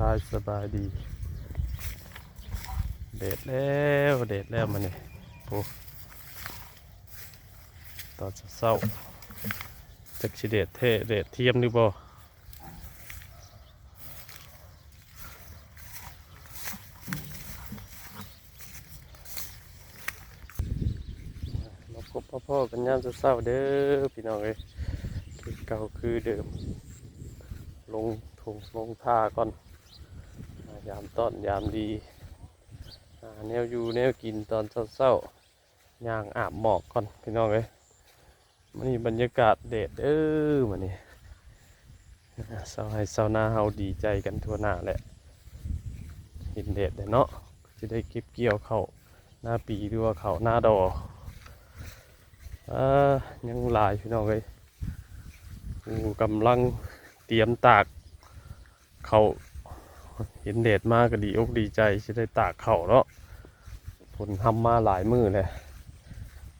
พายสบายดีเด็ดแล้วมาเนี่ยโอ้ตอนเศร้าจักสิเด็ดเทเด็ดเทียมหรือบ่มาพบพ่อกันยามเศร้าเด้อพี่น้องเอ้ยคือเก่าคือเดิมลงทุ่งลงท่าก่อนยามต้อนยามดีแนวอยู่แนวกินตอนเศร้าย่างอาบหมอกก่อนพี่น้องเอ้ยมันนี่บรรยากาศเด็ดมันนี่เศร้าให้เศร้าหน้าเฮาดีใจกันทั่วหน้าแหละเห็นเด็ดเนาะจะได้เก็บเกี่ยวเข้าหน้าปีหรือว่าเข้าหน้าดอยังหลายพี่น้องเอ้ยกำลังเตรียมตากเขาเห็นเด็ดมากก็ดีอกดีใจจะได้ตากเขาเนาะผลทำมาหลายมื้อเลย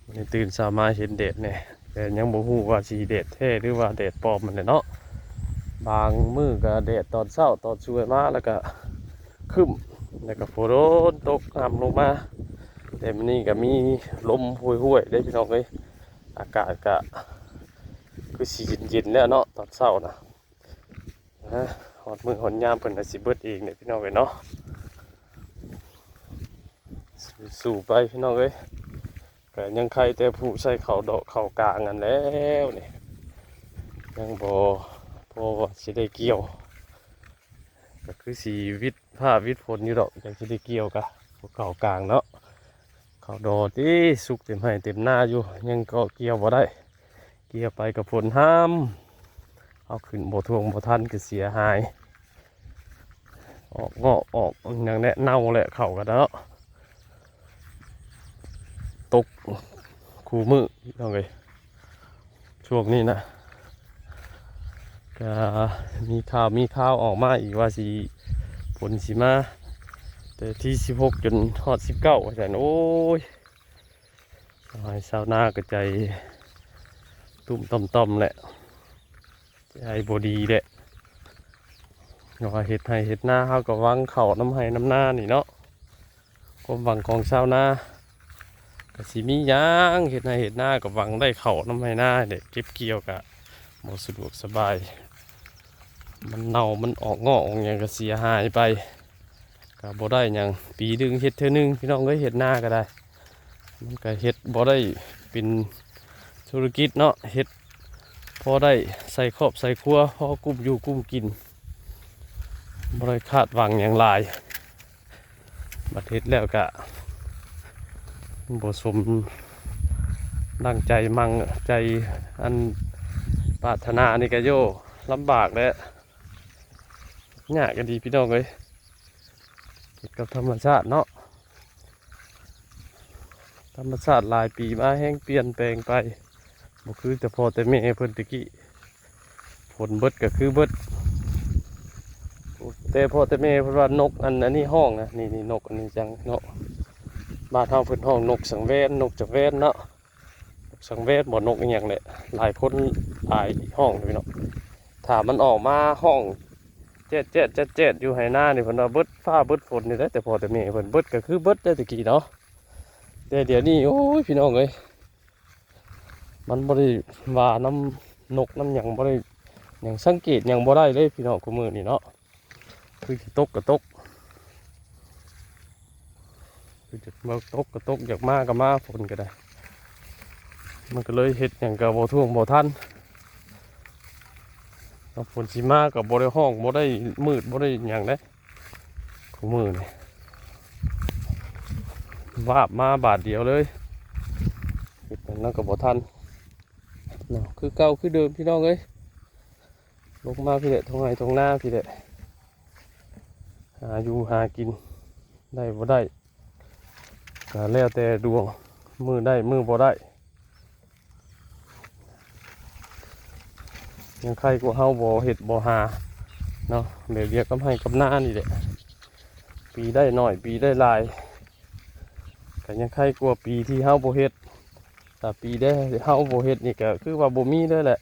วันนี้ตื่นสามาเห็นเด็ดเนี่ยแต่ยังบ่ฮู้ว่าสีเด็ดแท้หรือว่าเด็ดปลอมมันเลยเนาะบางมื้อก็เด็ดตอนเช้าตอนช่วยมาแล้วก็คึ้มแล้วก็ฝนตกห้ำลงมาแต่วันนี้ก็มีลมห่วยๆได้พี่น้องเอ้ยอากาศก็คือสีเย็นๆแล้วเนาะตอนเช้านะหอดมือหอดยามเพิ่นน่ะสิเบิดเองเนี่ยพี่น้องเอ้ยเนาะสู่ไปพี่น้องเอ้ยก็ยังใครแต่ผู้ใส่เข่าดอกเข่ากลางกันแล้วนี่ยังบ่พอสิได้เกี่ยวก็คือสีวิทย์ผ้าวิทย์ฝนอยู่ดอกยังสิได้เกี่ยวกะเข่ากลางเนาะเข่าดอกที่สุกเต็มให้เต็มหน้าอยู่ยังก็เกี่ยวบ่ได้เกี่ยวไปกับฝนห้ามเอาขึ้นบ่ทวงบ่ทันก็เสียหายออกงอกออกอย่างแน่เน่าแหละเข่ากันแล้วตกคู่มือเอาไงช่วงนี้นะก็มีข่าวออกมาอีกว่าสีฝนสีมาแต่ที่16จนฮอด19ว่าจังโอ้ยชาวนาก็ใจตุ้มต่อมแหละใจบดีแหละว่าเห็ดไห้เห็ดหน้าเขาก็วังเข่าน้ำไห้น้ำหน้านี่เนาะความหวังของชาวนาก็สิมีย่างเห็ดไห้เห็ดหน้าก็หวังได้เข่าน้ำไห้หน้าเด็กเก็บเกี่ยวกะบ่สะดวกสบายมันเน่ามันออกงอกอย่างก็เสียหายไปก็บ่ได้อย่างปีดึงเห็ดเท่านึงพี่น้องก็เห็ดหน้าก็ได้มันก็เห็ดบ่ได้เป็นธุรกิจเนาะเห็ดพอได้ใส่ครอบใส่ครัวพอกุ้มอยู่กุ้มกินบ่ได้คาดหวังอย่างไรบัดเฮ็ดแล้วก็บ่สมดังใจมั่งใจอันปรารถนานี่ก็โย่ลำบากแล้วยากกันดีพี่น้องเลยเกี่ยวกับธรรมชาติเนาะธรรมชาติหลายปีมาแห้งเปลี่ยนแปลงไปบ่คือแต่พอแต่แม่เพิ่นตะกี้ผลเบิดก็คือเบิดแต่พอแต่แม่เพิ่นว่านกอันนี้ห้องนะนี่นกอันนี้จังเนาะบ้านเฮาเพิ่นห้องนกสังเวนนกจักแวนเนาะสังเวชบ่นกอีหยังแหละหลายคนหลายห้องพี่เนาะถ้ามันออกมาห้องเจ็ดอยู่ไหหน้านี่เพิ่นว่าเบิดฟ้าเบิดฝนนี่แหละแต่พอแต่แม่เพิ่นเบิดก็คือเบิดได้ตะกี้เนาะแต่เดี๋ยวนี้โอ้ยพี่น้องเอ้ยมันบ่ได้ว่าน้ำนกน้ำหยังบ่ได้หยังสังเกตหยังบ่ได้เลยพี่น้องกูมื้อนี่เนาะคือสิตกก็ตกคือจะมาตกก็ตกอยากมาก็มาฝนก็ได้มันก็เลยเห็ดอย่างกับบ่ท่วงบ่ทันฝนสีมากับบ่ได้ห้องบ่ได้มืดบ่ได้อย่างได้คู่มือนี่วาบมาบาทเดียวเลยเห็ดนั่นกับบ่ทันเนาะคือเก่าคือเดิมพี่น้องเอ้ยลงมาพี่เด็ดทงไห้ทงหน้าพี่เด็ดหาอยู่หากินได้บ่ได้ก็แล้วแต่ดวงมือได้มือบ่ได้ยังใครกูเฮาบ่เห็ดบ่หาเนาะเดี๋ยวเรียกกำให้กำหน้านี่แหละปีได้หน่อยปีได้ลายแต่ยังใครกลัวปีที่เฮาบ่เห็ดแต่ปีได้เฮาบ่เห็ดนี่ก็คือว่าบ่มีได้แหละ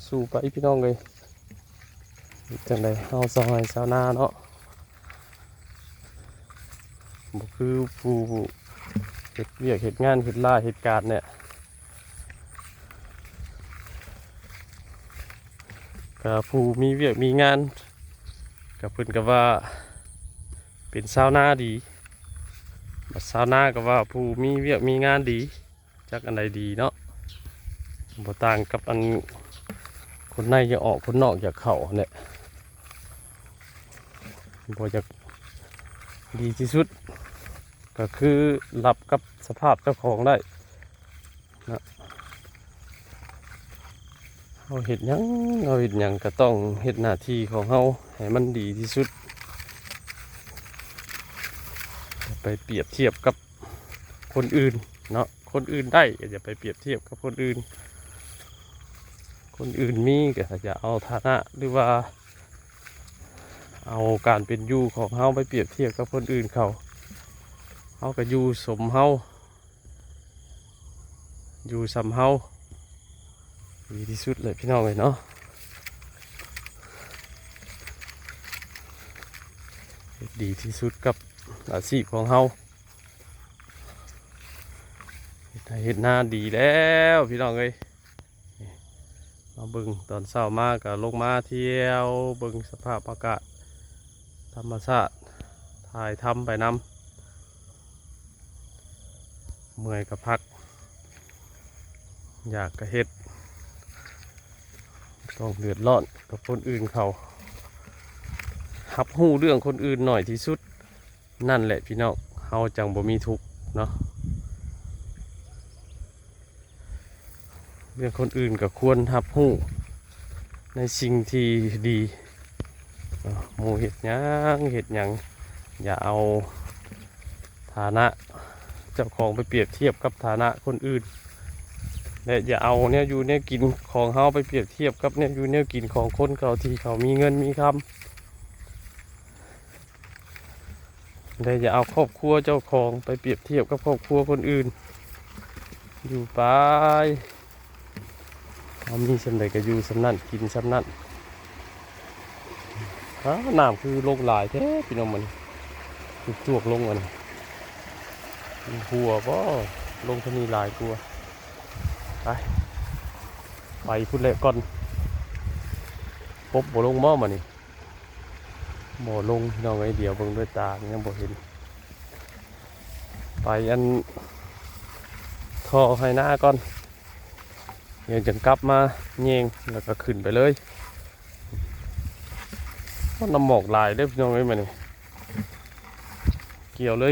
สู้ๆไปพี่น้องเลย จังไดเฮาซอยชาวนาเนาะบ่คือผู้เฮ็ดเวียกเฮ็ดงานเฮ็ดลาเฮ็ดการเนี่ยก็ผู้มีเวียกมีงานก็เพิ่นก็ว่าเป็นชาวนาดีบัดชาวนาก็ว่าผู้มีเวียกมีงานดีจักอันใดดีเนาะบ่ต่างกับอันคนในจะออกคนนอกจะเข้าเนี่ยบ่จะดีที่สุดก็คือรับกับสภาพเจ้าของได้นะเราเห็ดหยังเราเห็ดหยังก็ต้องเห็ดหน้าที่ของเราให้มันดีที่สุดไปเปรียบเทียบกับคนอื่นเนาะคนอื่นได้อย่าไปเปรียบเทียบกับคนอื่นคนอื่นมีก็จะเอาฐานะหรือว่าเอาการเป็นอยู่ของเฮาไปเปรียบเทียบกับคนอื่นเขาก็อยู่สมเฮาอยู่สำเฮาดีที่สุดเลยพี่น้องเลยเนาะดีที่สุดกับอาชีพของเฮาเฮ็ดหน้าดีแล้วพี่น้องเลยมาเบิ่งตอนเช้ามาก็ลงมาเที่ยวเบิ่งสภาพอากาศธรรมชาติถ่ายทำไปนำเมื่อยก็พักอยากก็เฮ็ดต้องเดือดร้อนกับคนอื่นเขาหับหู้เรื่องคนอื่นหน่อยที่สุดนั่นแหละพี่น้องเฮาจังบ่มีทุกข์เนาะเรื่องคนอื่นก็ควรหับหู้ในสิ่งที่ดีหมู่เฮ็ดหยังอย่าเอาฐานะเจ้าของไปเปรียบเทียบกับฐานะคนอื่นและอย่าเอาเนี่ยอยู่เนี่ยกินของเฮาไปเปรียบเทียบกับเนี่ยอยู่เนี่ยกินของคนเขาที่เขามีเงินมีคำและอย่าเอาครอบครัวเจ้าของไปเปรียบเทียบกับครอบครัวคนอื่นอยู่ไปเอามีสำใดก็อยู่สำนั่นกินสำนั่นน้ำคือลงหลายแท้พี่น้องมันจวกลงมันหัวก็ลงทนีหลายกลัวไปพูดเลยก่อนปุ๊บบ่ลงหม้อมานี่บ่ลงน้องไอเดียวเบิ่งด้วยตายังบ่เห็นไปอันทอให้หน้าก่อนยังจังกลับมาเงงแล้วก็ขึ้นไปเลยน้ำหมอกลายเด้อพี่น้องเอ้ยมานี่เกี่ยวเลย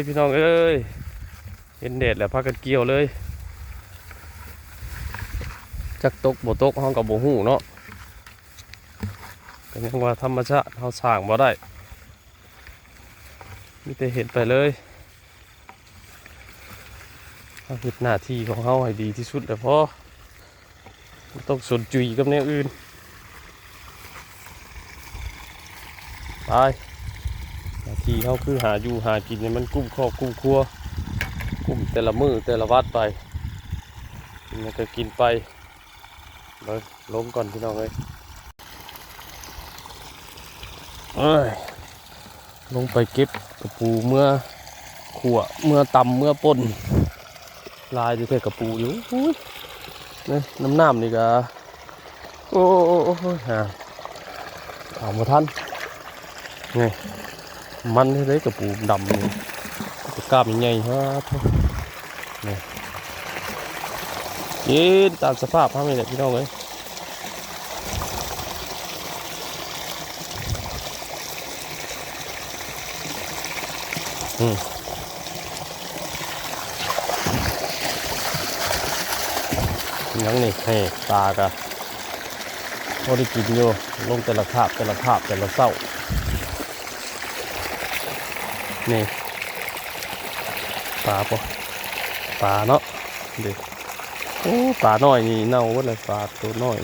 พี่น้องเอ้ยเห็นแดดแล้วพากันเกี่ยวเลยจักตกบ่ตกห้องกับบ่หูเนาะก็ยังว่าธรรมชาติเฮาสร้างบ่ได้มีแต่เห็นไปเลยเฮาเฮ็ดหน้าที่ของเฮาให้ดีที่สุดแล้วพอต้องสนจุยกับแนวอื่นไปหน้าที่เฮาคือหาอยู่หากินเนี่ยมันกุ้มครอบกุ้มครัวกุ้มแต่ละมื้อแต่ละวัดไปมันก็กินไปลงก่อนพี่น้องเลยลงไปเก็บกระปูเมื่อขวเมื่อตำเมื่อป่นลายจะเท่กระปูอยู่นี่น้ำนี่ก็โอ้ฮะเอามาทันนี่มันได้กระปูดำนี่จะกล้ามยังไงฮะนี่กินตามสภาพเขาไม่ได้พี่น้องเลยยังนี่ให้ตากะพอได้กินอยู่ลงแต่ละคาบแต่ละเศร้านี่ปลาปะปลาเนาะเด็กโอ้ปลาน้อยนี่เน่าว่าอะไรปลาตัวน้อย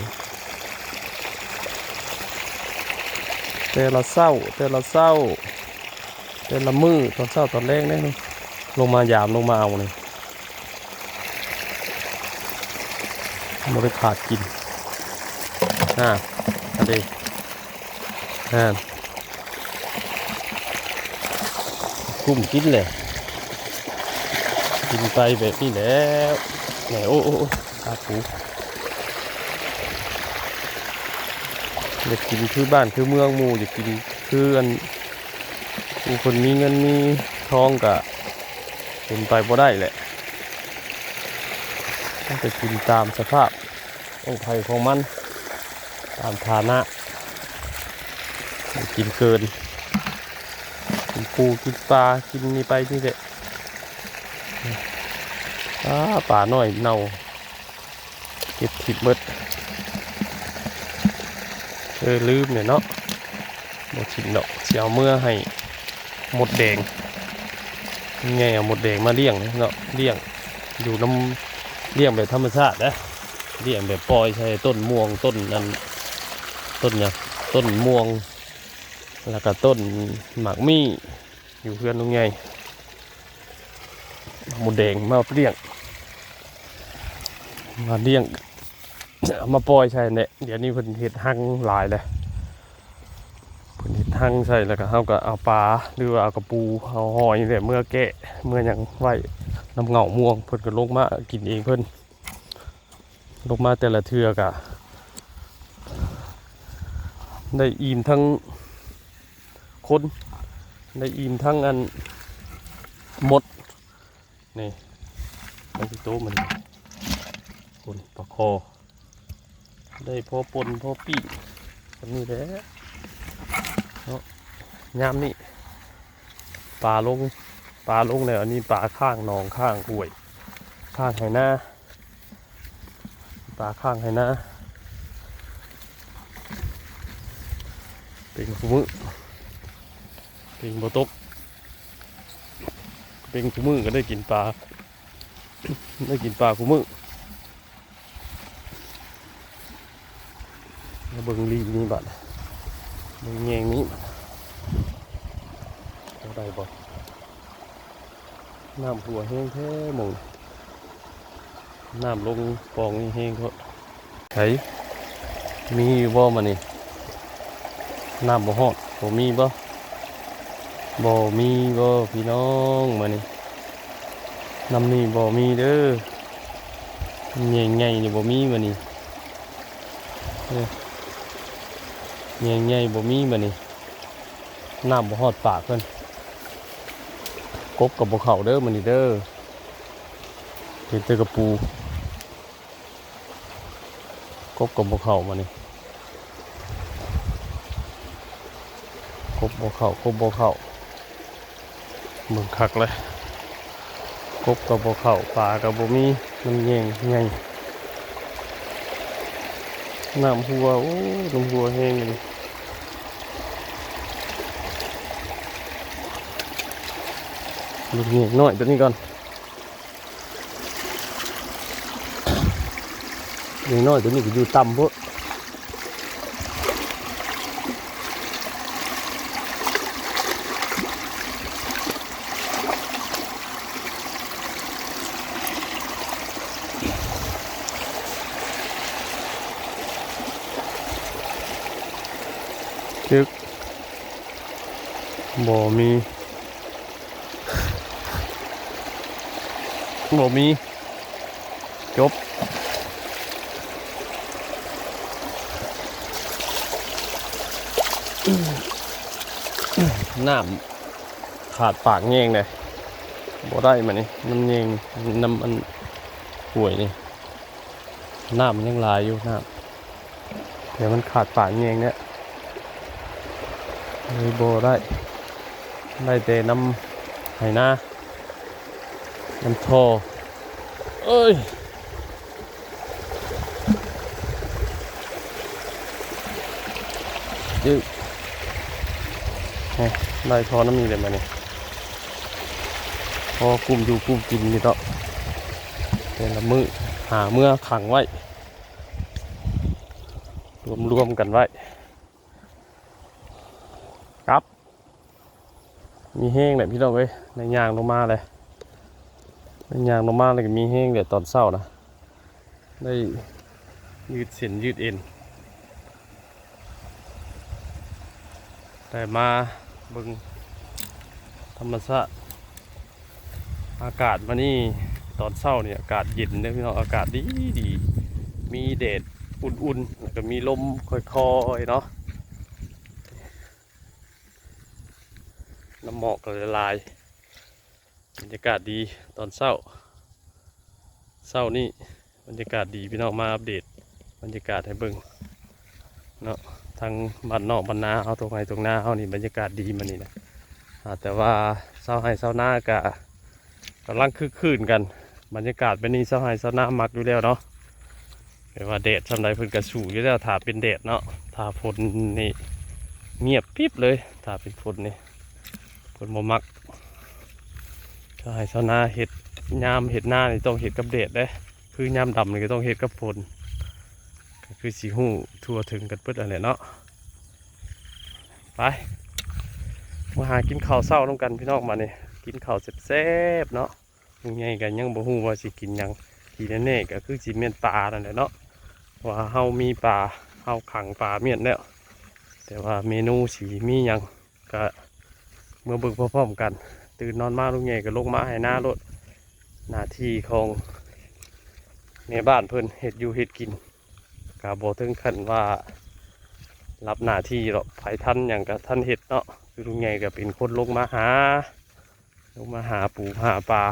แต่ละเศร้าแต่ละมือตอนเช้าตอนแรกนี่ลงมายามลงมาเอาเลยไม่ได้ขาดกินอันนี้ กุ้มกินเลยกินไปแบบนี้แล้วไหนโอ้อาปูอยากกินคือบ้านคือเมืองหมู่อยากกินคืออันผู้คนมีเงินมีทองกะเป็นไปบ่ได้แหละต้องไปกินตามสภาพองค์ไผ่ของมันตามฐานะกินเกินกินปูกินปลากินนี่ไปนี่แหละป่าหน่อยเน่าเก็บถิบหมดลืมเนี่ยเนาะหมดถิ่นเนาะเสียวเมื่อให้หมดแดงไงเอาหมดแดงมาเลี้ยงเนาะเลี้ยงอยู่น้ำเลี้ยงแบบธรรมชาตินะเลี้ยงแบบปล่อยใช้ต้นม่วงต้นนั้นต้นเนี่ยต้นม่วงแล้วก็ต้นหมากมี่อยู่เพื่อนตรงไงหมดแดงมาเลี้ยงเอามาปล่อยใช่เนี่ยเดี๋ยวนี้เพิ่นเห็ดหั่งหลายเลยเพิ่นเห็ดหั่งใช่แล้วก็เขาก็เอาปลาหรือว่าเอากระปูเอาหอยเนี่ยเมื่อแกะเมื่อยังไหวน้ำเงาม่วงเพิ่นก็ลงมากินเองเพิ่นลงมาแต่ละเทือกะได้อิ่มทั้งคนได้อิ่มทั้งอันหมดนี่ไปที่โต๊ะมันคนปลาคอได้พอปนพอปีแบบนี้แหละเนาะยามนี่ปลาลงเนี่ยอันนี้ปลาข้างหนองข้างห้วยข้างไหหน้าปลาข้างไหหน้าเป็นคู่มือเป็นโบตกเป็นคู่มือก็ได้กินปลาคู่มือมาเบิ่งรีนี่บัดเบิ่งแยงนี้เอาได้บ่น้ำหัวแห้งแท้หมงน้ำลงปองนี่แห้งเขาไถมีบ่มานี่น้ำบ่ฮอดบ่มีบ่พี่น้องมานี่น้ำนี่บ่มีเด้อใหญ่ๆนี่บ่มีมานี่ใหญ่บ่มีมานี่น้ำบ่ฮอดปากเพิ่นกบกับบ่เข้าเด้อมานี่เด้อเห็นแต่กระปูกบกับบ่เข้ามานี่กบบ่เข้าเบิ่งคักเลยกบกับบ่เข้าปลากับบ่มีมันแยงใหญ่น้ำหัวโอ้น้ำหัวแห้งเลยลูกเงี้ยน้อยตัวนี้ก่อนเงี้ยน้อยตัวนี้ก็อยู่ต่ำพวกจึกบ่มีจบน้ำขาดปากแยงเลยบ่ได้มานี่น้ำแยงน้ำมันห่วยนี่น้ำมันยังลายอยู่น้ำเดี๋ยวมันขาดปากแยงเนี่ยเลยบ่ได้แต่น้ำไหหน้าน้ำทอเอ้ยยึดได้ทอน้ำมีเลยมาเนี่ยพอกุมอยู่กุมกินนี่ต่อเป็นละมือหาเมื่อขังไว้รวมกันไว้ครับมีแห้งเลยพี่น้องเอ้ยในยางลงมาเลยก็มีแห้งเดี๋ยวตอนเช้านะได้ยืดเส้นยืดเอ็น ได้มาเบิ่งธรรมชาติอากาศมานี่ตอนเช้าเนี่ยอากาศเย็นเลยพี่น้องอากาศดีดีมีแดดอุ่นๆแล้วก็มีลมค่อยๆเนาะน้ำหมอกก็ละลายบรรยากาศดีตอนเช้านี่บรรยากาศดีพี่น้องมาอัปเดตบรรยากาศให้เบิ่งเนาะทางบ้านนอกบ้านนาเอาตรงไหนตรงหน้าเอานี่บรรยากาศดีมานี่นะแต่ว่าเช้าให้เช้าหน้ากะกำลังคึกคืนกันบรรยากาศเป็นนี่เช้าให้เช้าหน้ามักอยู่แล้วเนาะแต่ว่าแดดทำไรเพิ่นกระสู่อยู่แล้วถ้าเป็นแดดเนาะถ้าฝนนี่เงียบปิ๊บเลยถ้าเป็นฝนนี่ฝนบ่มักเช้าให้เช้าหน้าเห็ดยามเห็ดหน้านี่ต้องเห็ดกับแดดเด้คือยามดำนี่ก็ต้องเห็ดกับฝนก็คือสีหูทั่วถึงกันเปิดอะไรเนาะไปมาหากินข้าวเช้าน้ำกันพี่น้องมาเนี่ยกินข้าวแซ่บๆเนาะยังไงกันยังบ่ฮู้ว่าสิกินหยังทีแน่ๆก็คือสิเมียนปลานั่นแหละเนาะว่าเฮามีปลาเฮาขังปลาเมียนแล้วแต่ว่าเมนูสีมีหยังก็เมื่อเบิ่งพร้อมๆกันตื่นนอนมาลุงใหญ่ก็ลงมาให้หน้ารถหน้าที่ของในบ้านเพิ่นเฮ็ดอยู่เฮ็ดกินก็บ่ถึงขั้นว่ารับหน้าที่หรอกไผทันอย่างกับท่านเฮ็ดเนาะคือลุงใหญ่ก็เป็นคนลงมาหาปูหาปลา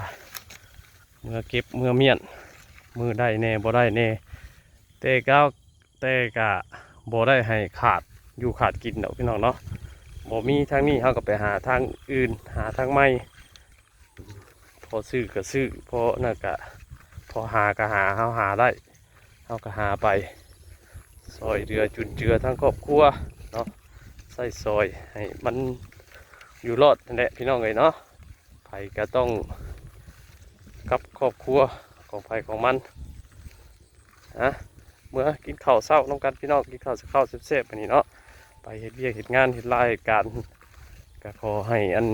เมื่อเก็บเมื่อเมียนมือได้แน่บ่ได้แน่แต่กะบ่ได้ให้ขาดอยู่ขาดกินดอกพี่น้องเนาะบ่มีทางนี้เขาก็ไปหาทางอื่นหาทางไม่พอซื้อก็ซื้อพอนั่นกะพอหาก็หาเขาหาได้เขาก็หาไปซอยเรือจุนเจือทั้งครอบครัวเนาะใส่ซอยให้มันอยู่รอดนั่นแหละพี่น้องเลยเนาะไผก็ต้องกับครอบครัวของไผของมันนะเมื่อกินข้าวเช้าน้องกันพี่น้องกินข้าวเซฟๆอันนี้เนาะไปเฮ็ดเวียกเฮ็ดงานเฮ็ดรายการก็ขอให้อัน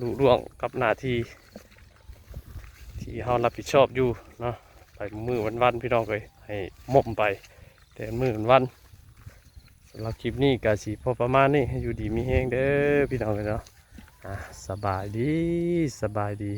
ลุล่วงกับหน้าที่เฮารับผิดชอบอยู่เนาะไปมือวันๆพี่น้องเลยให้ม่มไปแต่มือวันสำหรับคลิปนี้ก็สิพอประมาณนี้ให้อยู่ดีมีแฮงเด้อพี่น้องเลยเนาะสบายดี